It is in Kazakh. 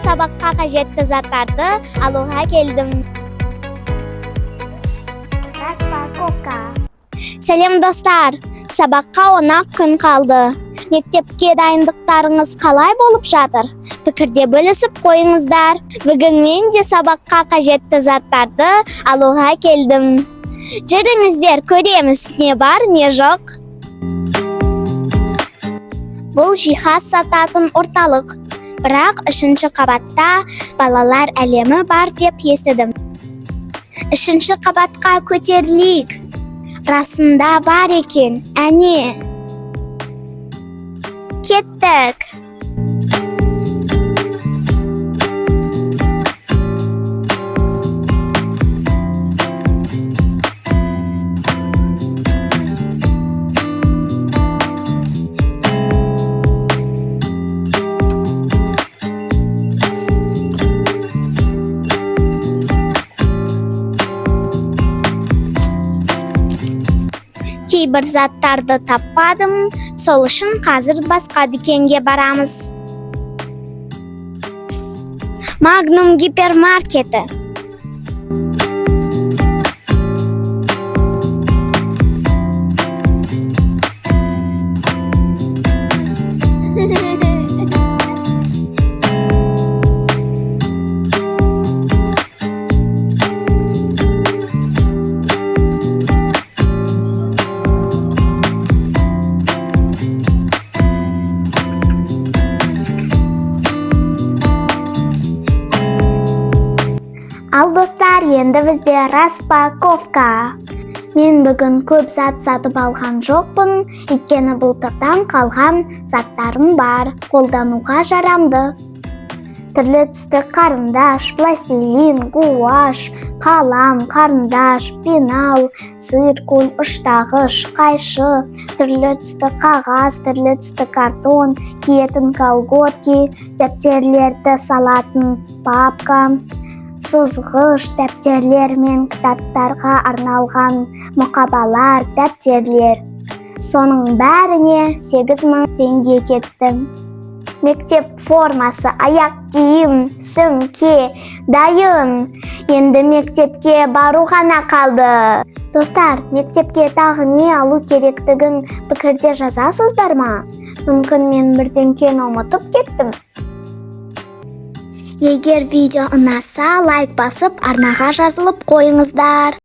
сабаққа қажетті заттарды алуға келдім. Распаковка. Сәлем достар, сабаққа 10 күн қалды. Мектепке дайындықтарыңыз қалай болып жатыр? Пікірде бөлісіп қойыңыздар. Бүгін мен де сабаққа қажетті заттарды алуға келдім. Жүріңіздер, көреміз, не бар, не жоқ. Бұл жиһаз сататын орталық. Бірақ 3-ші қабатта балалар әлемі бар деп естідім. 3-ші қабатқа көтерілейік. Расында бар екен, әне. Кеттік. Кейбір заттарды таппадым, сол үшін қазір басқа дүкенге барамыз. Магнум гипермаркеті. Ал достар, енді бізде распаковка. Мен бүгін көп зат сатып алған жоқпын, өйткені былтырдан қалған заттарым бар, қолдануға жарамды. Түрлі түсті қарындаш, пластилин, гуаш, қалам, қарындаш, пенал, циркуль, ұштағыш, қайшы, түрлі түсті қағаз, түрлі түсті картон, киетін колготки, дәптерлерді салатын папка, сызғыш, дәптерлер мен кітаптарға арналған мұқабалар, дәптерлер. Соның бәріне 8000 теңге кетті. Мектеп формасы, аяқ киім, сөмке, дайын. Енді мектепке бару ғана қалды. Достар, мектепке тағы не алу керектігін пікірде жазасыздар ма? Мүмкін мен бірдеңкені ұмытып кеттім. Егер видео ұнаса, лайк басып, арнаға жазылып қойыңыздар.